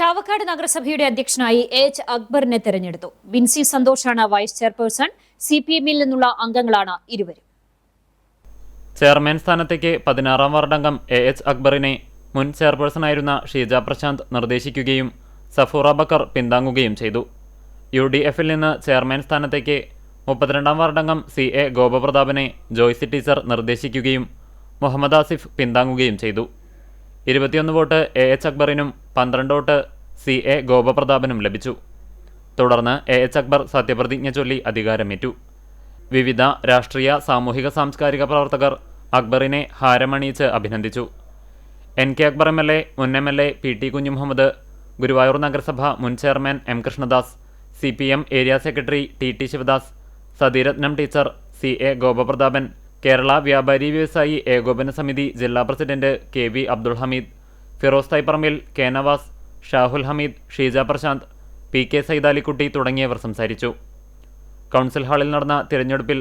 ചാവക്കാട് നഗരസഭയുടെ അധ്യക്ഷനായി എച്ച് അക്ബറിനെ തെരഞ്ഞെടുത്തു. ബിൻസി സന്തോഷാണ് വൈസ് ചെയർപേഴ്സൺ. സിപിഎമ്മിൽ നിന്നുള്ള അംഗങ്ങളാണ് ഇരുവരും. ചെയർമാൻ സ്ഥാനത്തേക്ക് 16-ാം വാർഡംഗം എച്ച് അക്ബറിനെ മുൻ ചെയർപേഴ്സണായിരുന്ന ഷീജ പ്രശാന്ത് നിർദ്ദേശിക്കുകയും സഫൂറ ബക്കർ പിന്താങ്ങുകയും ചെയ്തു. UDF-ൽ നിന്ന് ചെയർമാൻ സ്ഥാനത്തേക്ക് 32-ാം വാർഡംഗം CA ഗോപപ്രതാപനെ ജോയ്സി ടീച്ചർ നിർദ്ദേശിക്കുകയും മുഹമ്മദ് ആസിഫ് പിന്താങ്ങുകയും ചെയ്തു. 21 വോട്ട് എച്ച് അക്ബറിനും 12 വോട്ട് CA ഗോപപ്രതാപനും ലഭിച്ചു. തുടർന്ന് എച്ച് അക്ബർ സത്യപ്രതിജ്ഞ ചൊല്ലി അധികാരമേറ്റു. വിവിധ രാഷ്ട്രീയ സാമൂഹിക സാംസ്കാരിക പ്രവർത്തകർ അക്ബറിനെ ഹാരമണിയിച്ച് അഭിനന്ദിച്ചു. NK അക്ബർ MLA, മുൻ MLA PT കുഞ്ഞുമുഹമ്മദ്, ഗുരുവായൂർ നഗരസഭ മുൻ chairman M Krishnadas, CPM area secretary TT Sivadas, Satheeratnam teacher, CA Gopaprathapan, Kerala Vyapari Vyavasayi Ekopana Samithi ജില്ലാ president KV Abdul Hameed, Firos Thaiparambil, K Navas, Shahul Hameed, Sheeja Prashanth, PK Saidalikutty തുടങ്ങിയവർ സംസാരിച്ചു. കൗൺസിൽ ഹാളിൽ നടന്ന തിരഞ്ഞെടുപ്പിൽ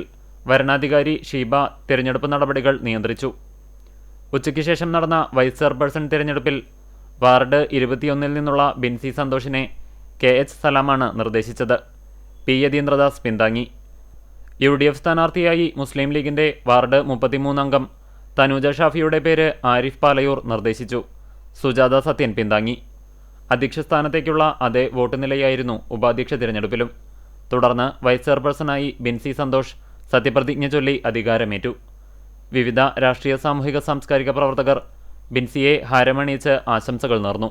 വരണാധികാരി ഷീബ തിരഞ്ഞെടുപ്പ് നടപടികൾ നിയന്ത്രിച്ചു. ഉച്ചയ്ക്ക് ശേഷം നടന്ന വൈസ് ചെയർപേഴ്സൺ തിരഞ്ഞെടുപ്പിൽ വാർഡ് 21-ൽ നിന്നുള്ള ബിൻസി സന്തോഷിനെ KH സലാമാണ് നിർദ്ദേശിച്ചത്. P യതീന്ദ്രദാസ് പിന്താങ്ങി. UDF സ്ഥാനാർത്ഥിയായി മുസ്ലിം ലീഗിന്റെ വാർഡ് 33 അംഗം തനൂജ ഷാഫിയുടെ പേര് ആരിഫ് പാലയൂർ നിർദ്ദേശിച്ചു. സുജാത സത്യൻ പിന്താങ്ങി. അധ്യക്ഷ സ്ഥാനത്തേക്കുള്ള അതേ വോട്ട് നിലയായിരുന്നു ഉപാധ്യക്ഷ തിരഞ്ഞെടുപ്പിലും. തുടർന്ന് വൈസ് ചെയർപേഴ്സണായി ബിൻസി സന്തോഷ് സത്യപ്രതിജ്ഞ ചൊല്ലി അധികാരമേറ്റു. വിവിധ രാഷ്ട്രീയ സാമൂഹിക സാംസ്കാരിക പ്രവർത്തകർ ബിൻസിയെ ഹാരമണിയിച്ച് ആശംസകൾ നേർന്നു.